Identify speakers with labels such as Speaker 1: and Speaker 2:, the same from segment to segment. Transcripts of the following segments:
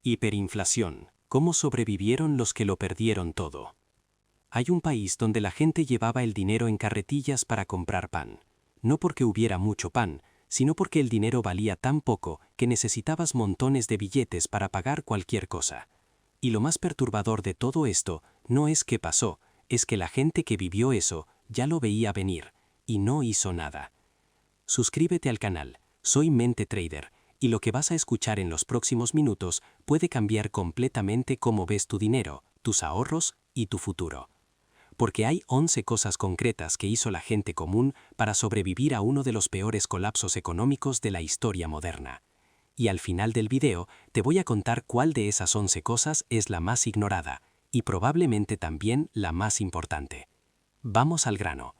Speaker 1: Hiperinflación. ¿Cómo sobrevivieron los que lo perdieron todo? Hay un país donde la gente llevaba el dinero en carretillas para comprar pan. No porque hubiera mucho pan, sino porque el dinero valía tan poco que necesitabas montones de billetes para pagar cualquier cosa. Y lo más perturbador de todo esto no es qué pasó, es que la gente que vivió eso ya lo veía venir, y no hizo nada. Suscríbete al canal, soy Mente Trader, y lo que vas a escuchar en los próximos minutos puede cambiar completamente cómo ves tu dinero, tus ahorros y tu futuro. Porque hay 11 cosas concretas que hizo la gente común para sobrevivir a uno de los peores colapsos económicos de la historia moderna. Y al final del video te voy a contar cuál de esas 11 cosas es la más ignorada, y probablemente también la más importante. Vamos al grano.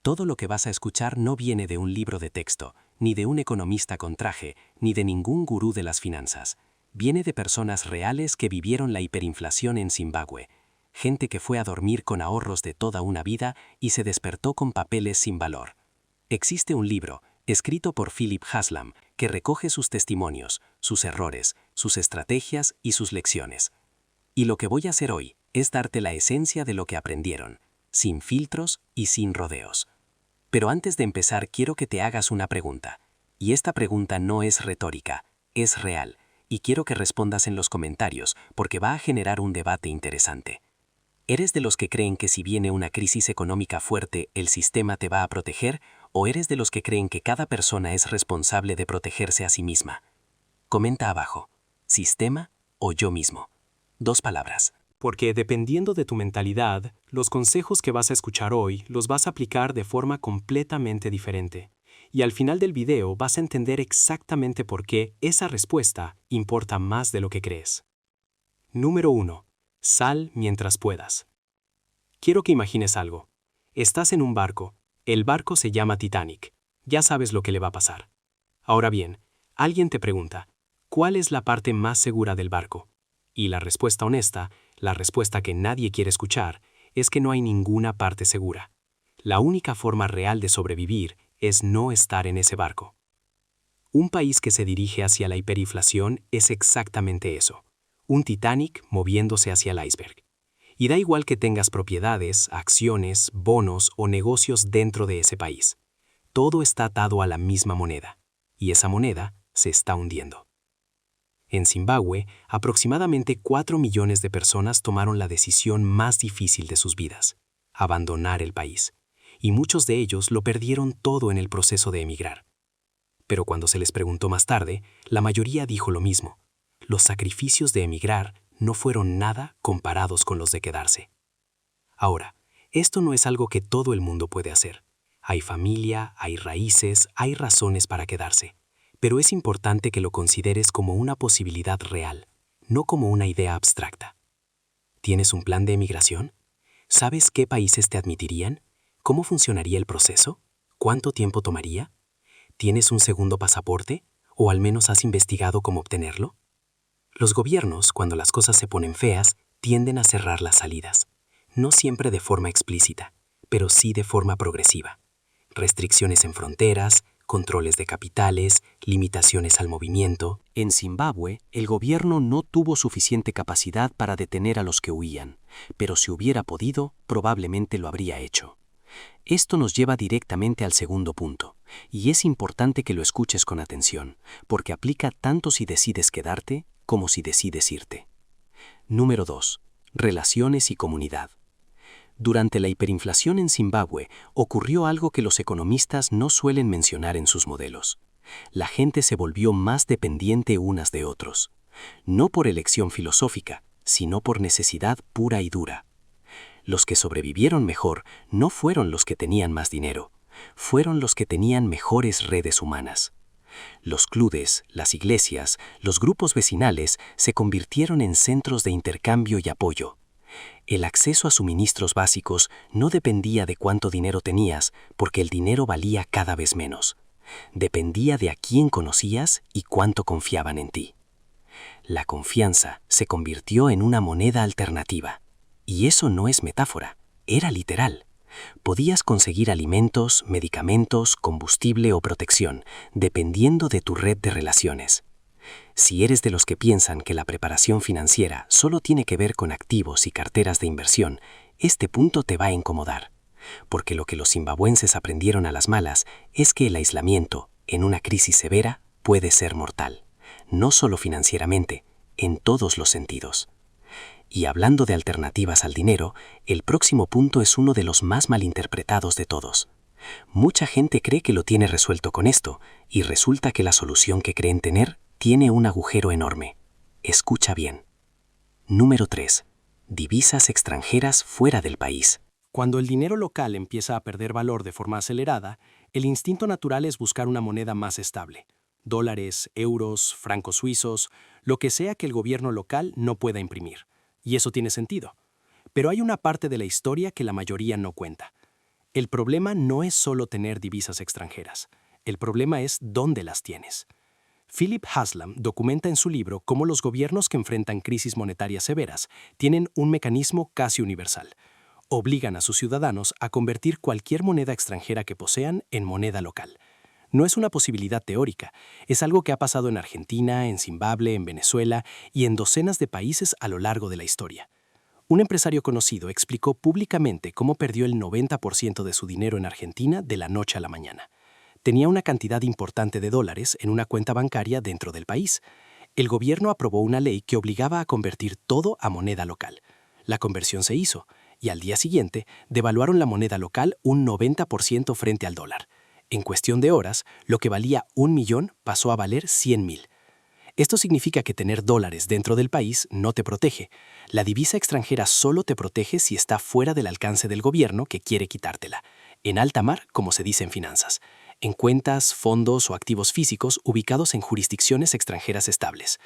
Speaker 1: Todo lo que vas a escuchar no viene de un libro de texto, ni de un economista con traje, ni de ningún gurú de las finanzas. Viene de personas reales que vivieron la hiperinflación en Zimbabue, gente que fue a dormir con ahorros de toda una vida y se despertó con papeles sin valor. Existe un libro, escrito por Philip Haslam, que recoge sus testimonios, sus errores, sus estrategias y sus lecciones. Y lo que voy a hacer hoy es darte la esencia de lo que aprendieron, sin filtros y sin rodeos. Pero antes de empezar quiero que te hagas una pregunta. Y esta pregunta no es retórica, es real, y quiero que respondas en los comentarios porque va a generar un debate interesante. ¿Eres de los que creen que si viene una crisis económica fuerte, el sistema te va a proteger, o eres de los que creen que cada persona es responsable de protegerse a sí misma? Comenta abajo, ¿sistema o yo mismo? 2 palabras.
Speaker 2: Porque dependiendo de tu mentalidad, los consejos que vas a escuchar hoy los vas a aplicar de forma completamente diferente. Y al final del video vas a entender exactamente por qué esa respuesta importa más de lo que crees. Número 1. Sal mientras puedas. Quiero que imagines algo. Estás en un barco. El barco se llama Titanic. Ya sabes lo que le va a pasar. Ahora bien, alguien te pregunta, ¿cuál es la parte más segura del barco? Y la respuesta honesta, la respuesta que nadie quiere escuchar, es que no hay ninguna parte segura. La única forma real de sobrevivir es no estar en ese barco. Un país que se dirige hacia la hiperinflación es exactamente eso. Un Titanic moviéndose hacia el iceberg. Y da igual que tengas propiedades, acciones, bonos o negocios dentro de ese país. Todo está atado a la misma moneda. Y esa moneda se está hundiendo. En Zimbabue, aproximadamente 4 millones de personas tomaron la decisión más difícil de sus vidas, abandonar el país, y muchos de ellos lo perdieron todo en el proceso de emigrar. Pero cuando se les preguntó más tarde, la mayoría dijo lo mismo. Los sacrificios de emigrar no fueron nada comparados con los de quedarse. Ahora, esto no es algo que todo el mundo puede hacer. Hay familia, hay raíces, hay razones para quedarse. Pero es importante que lo consideres como una posibilidad real, no como una idea abstracta. ¿Tienes un plan de emigración? ¿Sabes qué países te admitirían? ¿Cómo funcionaría el proceso? ¿Cuánto tiempo tomaría? ¿Tienes un segundo pasaporte? ¿O al menos has investigado cómo obtenerlo? Los gobiernos, cuando las cosas se ponen feas, tienden a cerrar las salidas. No siempre de forma explícita, pero sí de forma progresiva. Restricciones en fronteras, controles de capitales, limitaciones al movimiento.
Speaker 1: En Zimbabue, el gobierno no tuvo suficiente capacidad para detener a los que huían, pero si hubiera podido, probablemente lo habría hecho. Esto nos lleva directamente al segundo punto, y es importante que lo escuches con atención, porque aplica tanto si decides quedarte como si decides irte. Número 2. Relaciones y comunidad. Durante la hiperinflación en Zimbabue ocurrió algo que los economistas no suelen mencionar en sus modelos. La gente se volvió más dependiente unas de otros. No por elección filosófica, sino por necesidad pura y dura. Los que sobrevivieron mejor no fueron los que tenían más dinero, fueron los que tenían mejores redes humanas. Los clubes, las iglesias, los grupos vecinales se convirtieron en centros de intercambio y apoyo. El acceso a suministros básicos no dependía de cuánto dinero tenías, porque el dinero valía cada vez menos. Dependía de a quién conocías y cuánto confiaban en ti. La confianza se convirtió en una moneda alternativa. Y eso no es metáfora, era literal. Podías conseguir alimentos, medicamentos, combustible o protección, dependiendo de tu red de relaciones. Si eres de los que piensan que la preparación financiera solo tiene que ver con activos y carteras de inversión, este punto te va a incomodar. Porque lo que los zimbabuenses aprendieron a las malas es que el aislamiento, en una crisis severa, puede ser mortal. No solo financieramente, en todos los sentidos. Y hablando de alternativas al dinero, el próximo punto es uno de los más malinterpretados de todos. Mucha gente cree que lo tiene resuelto con esto, y resulta que la solución que creen tener tiene un agujero enorme. Escucha bien. Número 3. Divisas extranjeras fuera del país.
Speaker 2: Cuando el dinero local empieza a perder valor de forma acelerada, el instinto natural es buscar una moneda más estable. Dólares, euros, francos suizos, lo que sea que el gobierno local no pueda imprimir. Y eso tiene sentido. Pero hay una parte de la historia que la mayoría no cuenta. El problema no es solo tener divisas extranjeras. El problema es dónde las tienes. Philip Haslam documenta en su libro cómo los gobiernos que enfrentan crisis monetarias severas tienen un mecanismo casi universal. Obligan a sus ciudadanos a convertir cualquier moneda extranjera que posean en moneda local. No es una posibilidad teórica, es algo que ha pasado en Argentina, en Zimbabue, en Venezuela y en docenas de países a lo largo de la historia. Un empresario conocido explicó públicamente cómo perdió el 90% de su dinero en Argentina de la noche a la mañana. Tenía una cantidad importante de dólares en una cuenta bancaria dentro del país. El gobierno aprobó una ley que obligaba a convertir todo a moneda local. La conversión se hizo, y al día siguiente devaluaron la moneda local un 90% frente al dólar. En cuestión de horas, lo que valía 1.000.000 pasó a valer 100.000. Esto significa que tener dólares dentro del país no te protege. La divisa extranjera solo te protege si está fuera del alcance del gobierno que quiere quitártela. En alta mar, como se dice en finanzas. En cuentas, fondos o activos físicos ubicados en jurisdicciones extranjeras estables.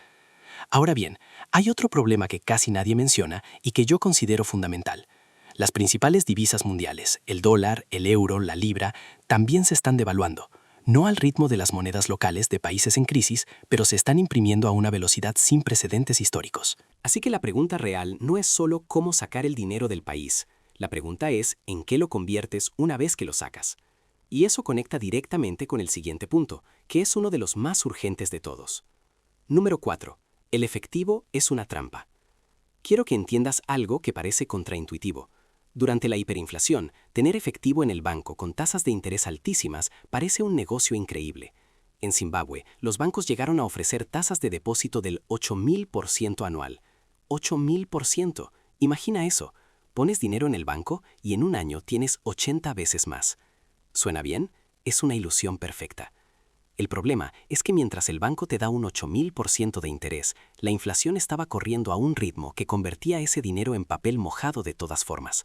Speaker 2: Ahora bien, hay otro problema que casi nadie menciona y que yo considero fundamental. Las principales divisas mundiales, el dólar, el euro, la libra, también se están devaluando. No al ritmo de las monedas locales de países en crisis, pero se están imprimiendo a una velocidad sin precedentes históricos.
Speaker 1: Así que la pregunta real no es solo cómo sacar el dinero del país. La pregunta es en qué lo conviertes una vez que lo sacas. Y eso conecta directamente con el siguiente punto, que es uno de los más urgentes de todos. Número 4. El efectivo es una trampa. Quiero que entiendas algo que parece contraintuitivo. Durante la hiperinflación, tener efectivo en el banco con tasas de interés altísimas parece un negocio increíble. En Zimbabue, los bancos llegaron a ofrecer tasas de depósito del 8.000% anual. 8.000%. Imagina eso. Pones dinero en el banco y en un año tienes 80 veces más. ¿Suena bien? Es una ilusión perfecta. El problema es que mientras el banco te da un 8.000% de interés, la inflación estaba corriendo a un ritmo que convertía ese dinero en papel mojado de todas formas.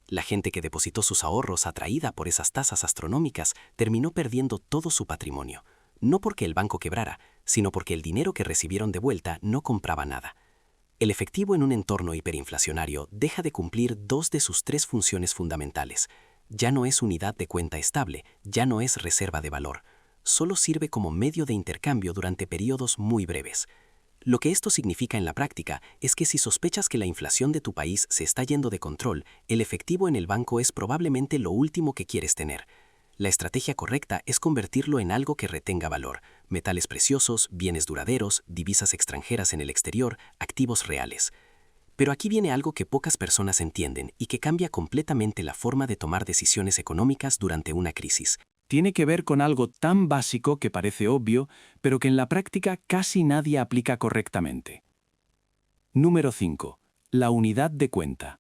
Speaker 1: La gente que depositó sus ahorros atraída por esas tasas astronómicas terminó perdiendo todo su patrimonio, no porque el banco quebrara, sino porque el dinero que recibieron de vuelta no compraba nada. El efectivo en un entorno hiperinflacionario deja de cumplir dos de sus tres funciones fundamentales. Ya no es unidad de cuenta estable, ya no es reserva de valor. Solo sirve como medio de intercambio durante periodos muy breves. Lo que esto significa en la práctica es que si sospechas que la inflación de tu país se está yendo de control, el efectivo en el banco es probablemente lo último que quieres tener. La estrategia correcta es convertirlo en algo que retenga valor: metales preciosos, bienes duraderos, divisas extranjeras en el exterior, activos reales. Pero aquí viene algo que pocas personas entienden y que cambia completamente la forma de tomar decisiones económicas durante una crisis.
Speaker 3: Tiene que ver con algo tan básico que parece obvio, pero que en la práctica casi nadie aplica correctamente. Número 5. La unidad de cuenta.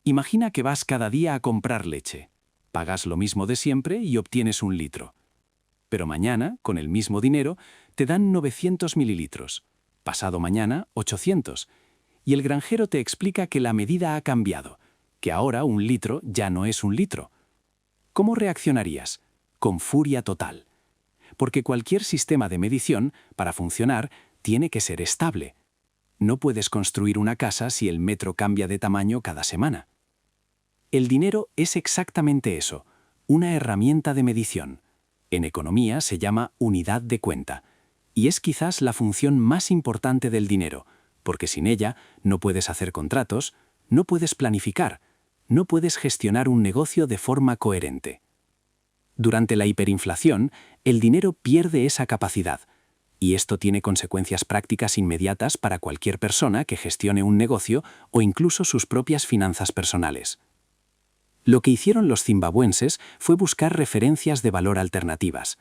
Speaker 3: Imagina que vas cada día a comprar leche. Pagas lo mismo de siempre y obtienes 1 litro. Pero mañana, con el mismo dinero, te dan 900 mililitros. Pasado mañana, 800. Y el granjero te explica que la medida ha cambiado, que ahora 1 litro ya no es 1 litro. ¿Cómo reaccionarías? Con furia total. Porque cualquier sistema de medición, para funcionar, tiene que ser estable. No puedes construir una casa si el metro cambia de tamaño cada semana. El dinero es exactamente eso, una herramienta de medición. En economía se llama unidad de cuenta. Y es quizás la función más importante del dinero, porque sin ella no puedes hacer contratos, no puedes planificar, no puedes gestionar un negocio de forma coherente. Durante la hiperinflación, el dinero pierde esa capacidad, y esto tiene consecuencias prácticas inmediatas para cualquier persona que gestione un negocio o incluso sus propias finanzas personales. Lo que hicieron los zimbabuenses fue buscar referencias de valor alternativas.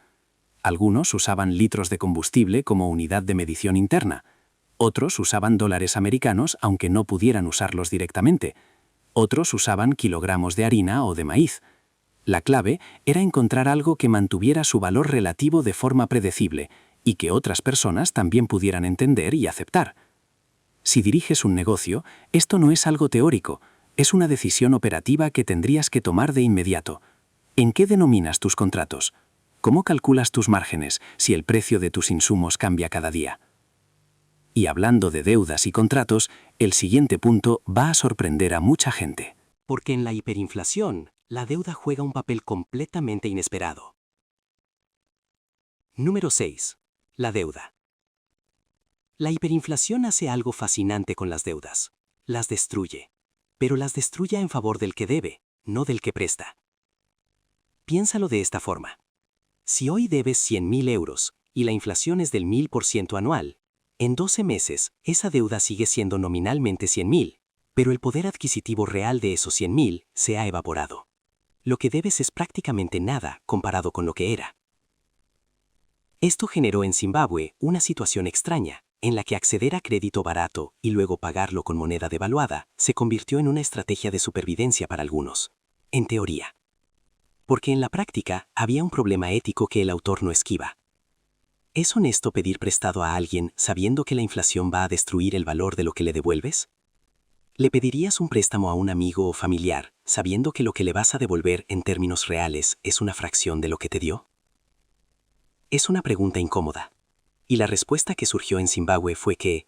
Speaker 3: Algunos usaban litros de combustible como unidad de medición interna. Otros usaban dólares americanos aunque no pudieran usarlos directamente. Otros usaban kilogramos de harina o de maíz. La clave era encontrar algo que mantuviera su valor relativo de forma predecible y que otras personas también pudieran entender y aceptar. Si diriges un negocio, esto no es algo teórico, es una decisión operativa que tendrías que tomar de inmediato. ¿En qué denominas tus contratos? ¿Cómo calculas tus márgenes si el precio de tus insumos cambia cada día? Y hablando de deudas y contratos, el siguiente punto va a sorprender a mucha gente.
Speaker 1: Porque en la hiperinflación, la deuda juega un papel completamente inesperado. Número 6. La deuda. La hiperinflación hace algo fascinante con las deudas. Las destruye. Pero las destruye en favor del que debe, no del que presta. Piénsalo de esta forma. Si hoy debes 100.000 euros y la inflación es del 1000% anual, en 12 meses esa deuda sigue siendo nominalmente 100.000, pero el poder adquisitivo real de esos 100.000 se ha evaporado. Lo que debes es prácticamente nada comparado con lo que era. Esto generó en Zimbabue una situación extraña, en la que acceder a crédito barato y luego pagarlo con moneda devaluada se convirtió en una estrategia de supervivencia para algunos. En teoría. Porque en la práctica había un problema ético que el autor no esquiva. ¿Es honesto pedir prestado a alguien sabiendo que la inflación va a destruir el valor de lo que le devuelves? ¿Le pedirías un préstamo a un amigo o familiar sabiendo que lo que le vas a devolver en términos reales es una fracción de lo que te dio? Es una pregunta incómoda. Y la respuesta que surgió en Zimbabue fue que,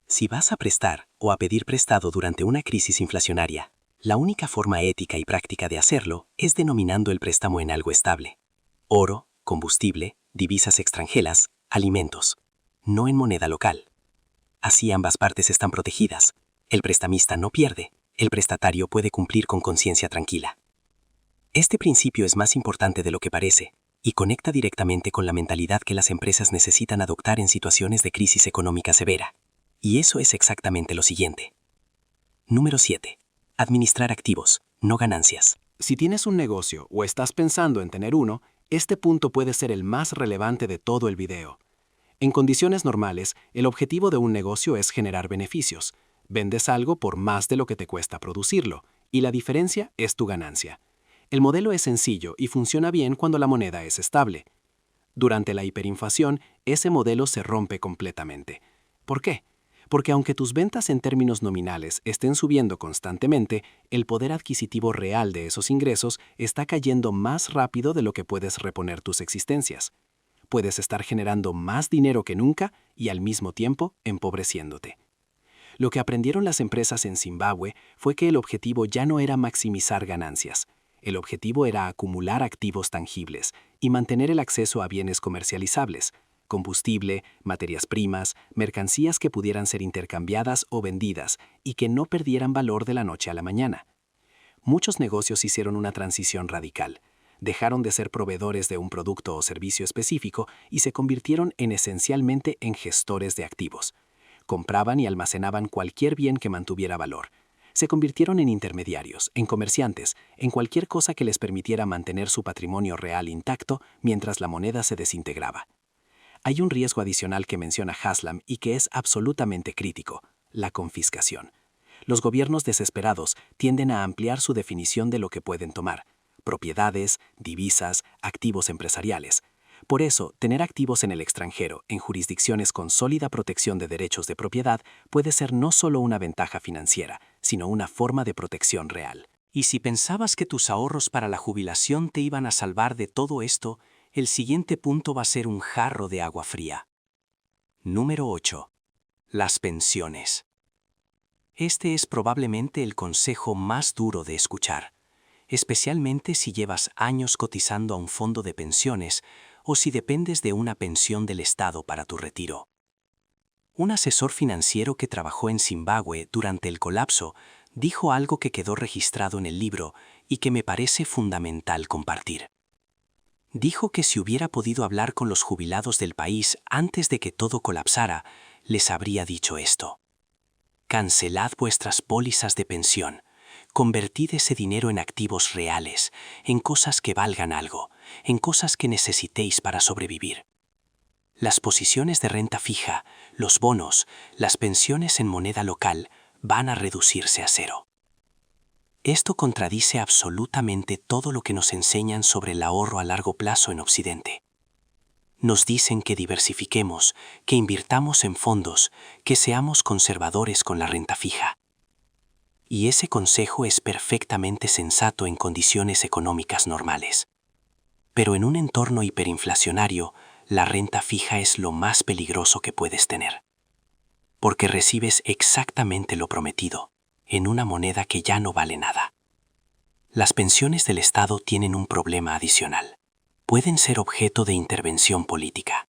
Speaker 1: si vas a prestar o a pedir prestado durante una crisis inflacionaria, la única forma ética y práctica de hacerlo es denominando el préstamo en algo estable. Oro, combustible, divisas extranjeras, alimentos. No en moneda local. Así ambas partes están protegidas. El prestamista no pierde. El prestatario puede cumplir con conciencia tranquila. Este principio es más importante de lo que parece, y conecta directamente con la mentalidad que las empresas necesitan adoptar en situaciones de crisis económica severa. Y eso es exactamente lo siguiente. Número 7. Administrar activos, no ganancias.
Speaker 2: Si tienes un negocio o estás pensando en tener uno, este punto puede ser el más relevante de todo el video. En condiciones normales, el objetivo de un negocio es generar beneficios. Vendes algo por más de lo que te cuesta producirlo, y la diferencia es tu ganancia. El modelo es sencillo y funciona bien cuando la moneda es estable. Durante la hiperinflación, ese modelo se rompe completamente. ¿Por qué? Porque aunque tus ventas en términos nominales estén subiendo constantemente, el poder adquisitivo real de esos ingresos está cayendo más rápido de lo que puedes reponer tus existencias. Puedes estar generando más dinero que nunca y al mismo tiempo empobreciéndote. Lo que aprendieron las empresas en Zimbabue fue que el objetivo ya no era maximizar ganancias. El objetivo era acumular activos tangibles y mantener el acceso a bienes comercializables, combustible, materias primas, mercancías que pudieran ser intercambiadas o vendidas y que no perdieran valor de la noche a la mañana. Muchos negocios hicieron una transición radical. Dejaron de ser proveedores de un producto o servicio específico y se convirtieron esencialmente en gestores de activos. Compraban y almacenaban cualquier bien que mantuviera valor. Se convirtieron en intermediarios, en comerciantes, en cualquier cosa que les permitiera mantener su patrimonio real intacto mientras la moneda se desintegraba. Hay un riesgo adicional que menciona Haslam y que es absolutamente crítico: la confiscación. Los gobiernos desesperados tienden a ampliar su definición de lo que pueden tomar: propiedades, divisas, activos empresariales. Por eso, tener activos en el extranjero, en jurisdicciones con sólida protección de derechos de propiedad, puede ser no solo una ventaja financiera, sino una forma de protección real.
Speaker 1: Y si pensabas que tus ahorros para la jubilación te iban a salvar de todo esto, el siguiente punto va a ser un jarro de agua fría. Número 8. Las pensiones. Este es probablemente el consejo más duro de escuchar, especialmente si llevas años cotizando a un fondo de pensiones o si dependes de una pensión del Estado para tu retiro. Un asesor financiero que trabajó en Zimbabue durante el colapso dijo algo que quedó registrado en el libro y que me parece fundamental compartir. Dijo que si hubiera podido hablar con los jubilados del país antes de que todo colapsara, les habría dicho esto: cancelad vuestras pólizas de pensión, convertid ese dinero en activos reales, en cosas que valgan algo, en cosas que necesitéis para sobrevivir. Las posiciones de renta fija, los bonos, las pensiones en moneda local van a reducirse a cero. Esto contradice absolutamente todo lo que nos enseñan sobre el ahorro a largo plazo en Occidente. Nos dicen que diversifiquemos, que invirtamos en fondos, que seamos conservadores con la renta fija. Y ese consejo es perfectamente sensato en condiciones económicas normales. Pero en un entorno hiperinflacionario, la renta fija es lo más peligroso que puedes tener. Porque recibes exactamente lo prometido, en una moneda que ya no vale nada. Las pensiones del Estado tienen un problema adicional. Pueden ser objeto de intervención política.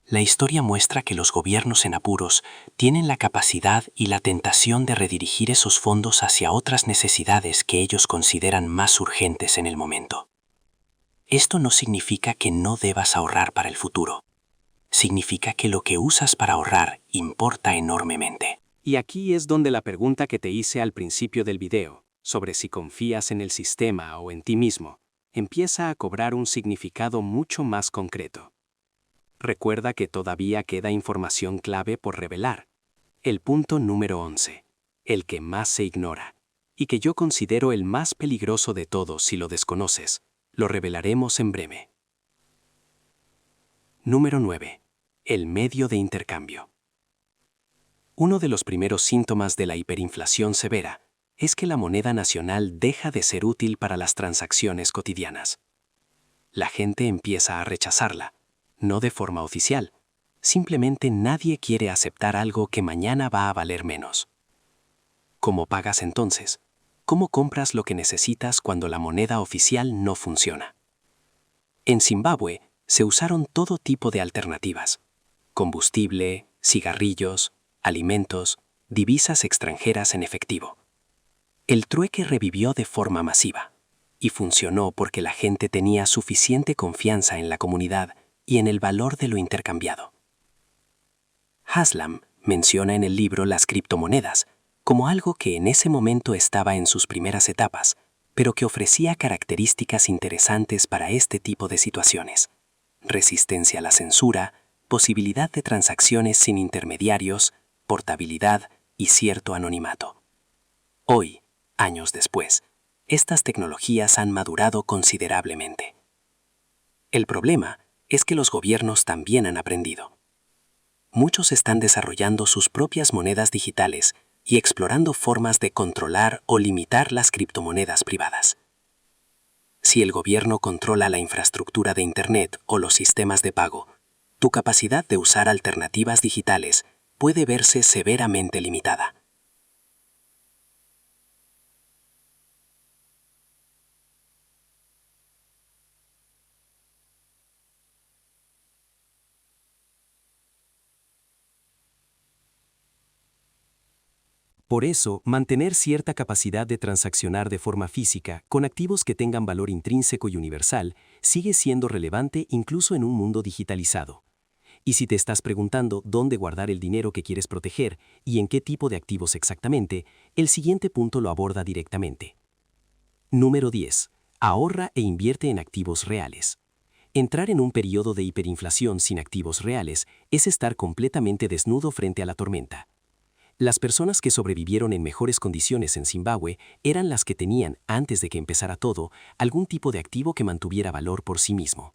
Speaker 1: La historia muestra que los gobiernos en apuros tienen la capacidad y la tentación de redirigir esos fondos hacia otras necesidades que ellos consideran más urgentes en el momento. Esto no significa que no debas ahorrar para el futuro. Significa que lo que usas para ahorrar importa enormemente.
Speaker 2: Y aquí es donde la pregunta que te hice al principio del video, sobre si confías en el sistema o en ti mismo, empieza a cobrar un significado mucho más concreto. Recuerda que todavía queda información clave por revelar. El punto número 11, el que más se ignora, y que yo considero el más peligroso de todos si lo desconoces, lo revelaremos en breve. Número 9. El medio de intercambio. Uno de los primeros síntomas de la hiperinflación severa es que la moneda nacional deja de ser útil para las transacciones cotidianas. La gente empieza a rechazarla, no de forma oficial. Simplemente nadie quiere aceptar algo que mañana va a valer menos. ¿Cómo pagas entonces? ¿Cómo compras lo que necesitas cuando la moneda oficial no funciona? En Zimbabue se usaron todo tipo de alternativas: combustible, cigarrillos, alimentos, divisas extranjeras en efectivo. El trueque revivió de forma masiva y funcionó porque la gente tenía suficiente confianza en la comunidad y en el valor de lo intercambiado. Haslam menciona en el libro las criptomonedas como algo que en ese momento estaba en sus primeras etapas, pero que ofrecía características interesantes para este tipo de situaciones: resistencia a la censura, posibilidad de transacciones sin intermediarios, portabilidad y cierto anonimato. Hoy, años después, estas tecnologías han madurado considerablemente. El problema es que los gobiernos también han aprendido. Muchos están desarrollando sus propias monedas digitales y explorando formas de controlar o limitar las criptomonedas privadas. Si el gobierno controla la infraestructura de Internet o los sistemas de pago, tu capacidad de usar alternativas digitales puede verse severamente limitada.
Speaker 1: Por eso, mantener cierta capacidad de transaccionar de forma física con activos que tengan valor intrínseco y universal sigue siendo relevante incluso en un mundo digitalizado. Y si te estás preguntando dónde guardar el dinero que quieres proteger y en qué tipo de activos exactamente, el siguiente punto lo aborda directamente. Número 10. Ahorra e invierte en activos reales. Entrar en un periodo de hiperinflación sin activos reales es estar completamente desnudo frente a la tormenta. Las personas que sobrevivieron en mejores condiciones en Zimbabue eran las que tenían, antes de que empezara todo, algún tipo de activo que mantuviera valor por sí mismo.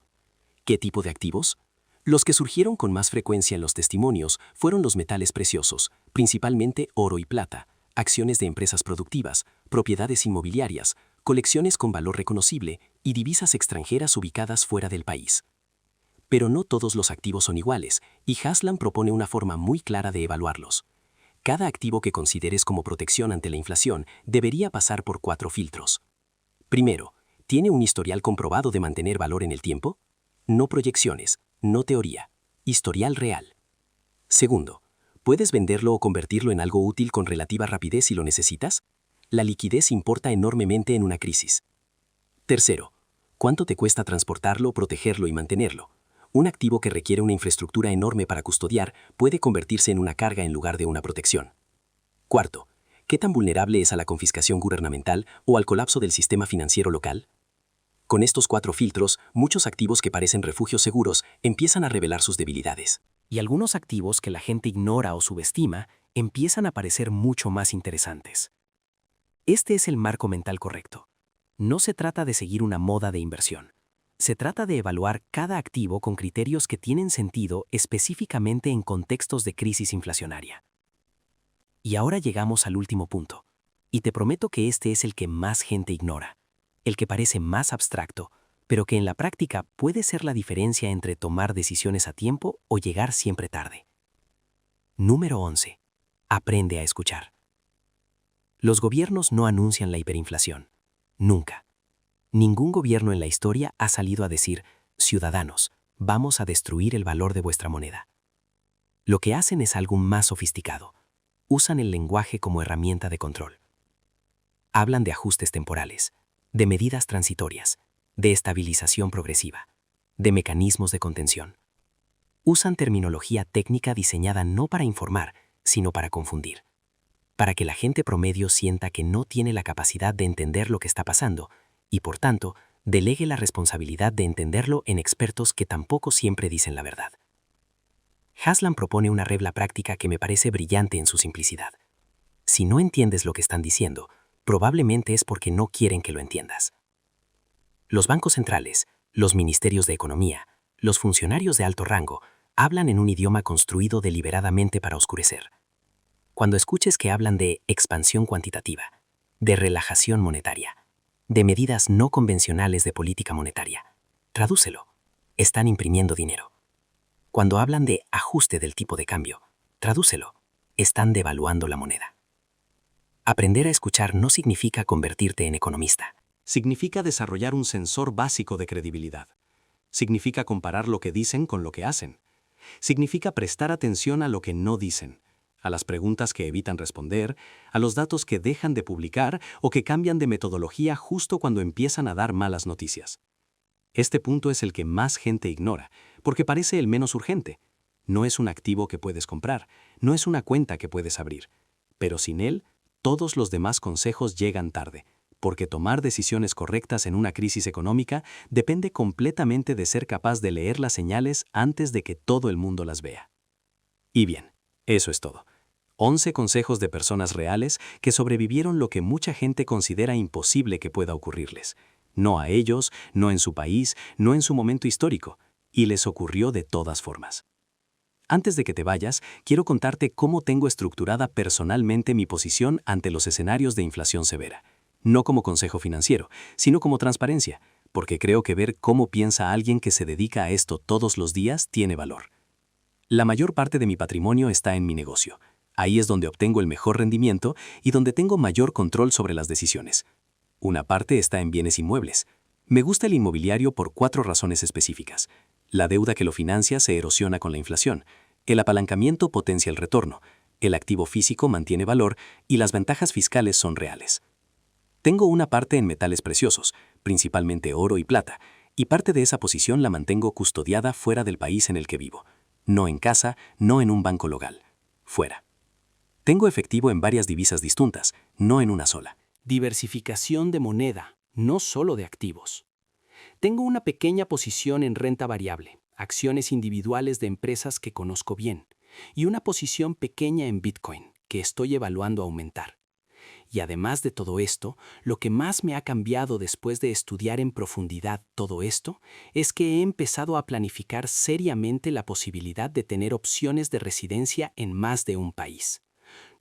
Speaker 1: ¿Qué tipo de activos? Los que surgieron con más frecuencia en los testimonios fueron los metales preciosos, principalmente oro y plata, acciones de empresas productivas, propiedades inmobiliarias, colecciones con valor reconocible y divisas extranjeras ubicadas fuera del país. Pero no todos los activos son iguales, y Haslam propone una forma muy clara de evaluarlos. Cada activo que consideres como protección ante la inflación debería pasar por 4 filtros. Primero, ¿tiene un historial comprobado de mantener valor en el tiempo? No proyecciones, no teoría, historial real. Segundo, ¿puedes venderlo o convertirlo en algo útil con relativa rapidez si lo necesitas? La liquidez importa enormemente en una crisis. Tercero, ¿Cuánto te cuesta transportarlo, protegerlo y mantenerlo? Un activo que requiere una infraestructura enorme para custodiar puede convertirse en una carga en lugar de una protección. Cuarto, ¿qué tan vulnerable es a la confiscación gubernamental o al colapso del sistema financiero local? Con estos 4 filtros, muchos activos que parecen refugios seguros empiezan a revelar sus debilidades. Y algunos activos que la gente ignora o subestima empiezan a parecer mucho más interesantes. Este es el marco mental correcto. No se trata de seguir una moda de inversión. Se trata de evaluar cada activo con criterios que tienen sentido específicamente en contextos de crisis inflacionaria. Y ahora llegamos al último punto. Y te prometo que este es el que más gente ignora, el que parece más abstracto, pero que en la práctica puede ser la diferencia entre tomar decisiones a tiempo o llegar siempre tarde. Número 11. Aprende a escuchar. Los gobiernos no anuncian la hiperinflación. Nunca. Ningún gobierno en la historia ha salido a decir, ciudadanos, vamos a destruir el valor de vuestra moneda. Lo que hacen es algo más sofisticado. Usan el lenguaje como herramienta de control. Hablan de ajustes temporales, de medidas transitorias, de estabilización progresiva, de mecanismos de contención. Usan terminología técnica diseñada no para informar, sino para confundir. Para que la gente promedio sienta que no tiene la capacidad de entender lo que está pasando y, por tanto, delegue la responsabilidad de entenderlo en expertos que tampoco siempre dicen la verdad. Haslam propone una regla práctica que me parece brillante en su simplicidad. Si no entiendes lo que están diciendo, probablemente es porque no quieren que lo entiendas. Los bancos centrales, los ministerios de economía, los funcionarios de alto rango, hablan en un idioma construido deliberadamente para oscurecer. Cuando escuches que hablan de expansión cuantitativa, de relajación monetaria, de medidas no convencionales de política monetaria, tradúcelo. Están imprimiendo dinero. Cuando hablan de ajuste del tipo de cambio, tradúcelo. Están devaluando la moneda. Aprender a escuchar no significa convertirte en economista.
Speaker 2: Significa desarrollar un sensor básico de credibilidad. Significa comparar lo que dicen con lo que hacen. Significa prestar atención a lo que no dicen, a las preguntas que evitan responder, a los datos que dejan de publicar o que cambian de metodología justo cuando empiezan a dar malas noticias. Este punto es el que más gente ignora, porque parece el menos urgente. No es un activo que puedes comprar, no es una cuenta que puedes abrir. Pero sin él, todos los demás consejos llegan tarde, porque tomar decisiones correctas en una crisis económica depende completamente de ser capaz de leer las señales antes de que todo el mundo las vea. Y bien, eso es todo. 11 consejos de personas reales que sobrevivieron lo que mucha gente considera imposible que pueda ocurrirles. No a ellos, no en su país, no en su momento histórico, y les ocurrió de todas formas. Antes de que te vayas, quiero contarte cómo tengo estructurada personalmente mi posición ante los escenarios de inflación severa. No como consejo financiero, sino como transparencia, porque creo que ver cómo piensa alguien que se dedica a esto todos los días tiene valor. La mayor parte de mi patrimonio está en mi negocio. Ahí es donde obtengo el mejor rendimiento y donde tengo mayor control sobre las decisiones. Una parte está en bienes inmuebles. Me gusta el inmobiliario por 4 razones específicas. La deuda que lo financia se erosiona con la inflación. El apalancamiento potencia el retorno. El activo físico mantiene valor y las ventajas fiscales son reales. Tengo una parte en metales preciosos, principalmente oro y plata, y parte de esa posición la mantengo custodiada fuera del país en el que vivo. No en casa, no en un banco local. Fuera. Tengo efectivo en varias divisas distintas, no en una sola.
Speaker 1: Diversificación de moneda, no solo de activos. Tengo una pequeña posición en renta variable, acciones individuales de empresas que conozco bien, y una posición pequeña en Bitcoin, que estoy evaluando aumentar. Y además de todo esto, lo que más me ha cambiado después de estudiar en profundidad todo esto es que he empezado a planificar seriamente la posibilidad de tener opciones de residencia en más de un país.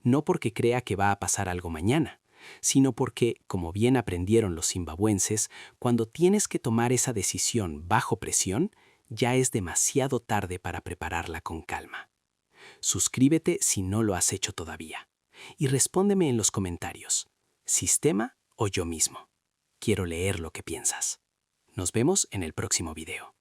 Speaker 1: No porque crea que va a pasar algo mañana, sino porque, como bien aprendieron los zimbabuenses, cuando tienes que tomar esa decisión bajo presión, ya es demasiado tarde para prepararla con calma. Suscríbete si no lo has hecho todavía. Y respóndeme en los comentarios, ¿sistema o yo mismo? Quiero leer lo que piensas. Nos vemos en el próximo video.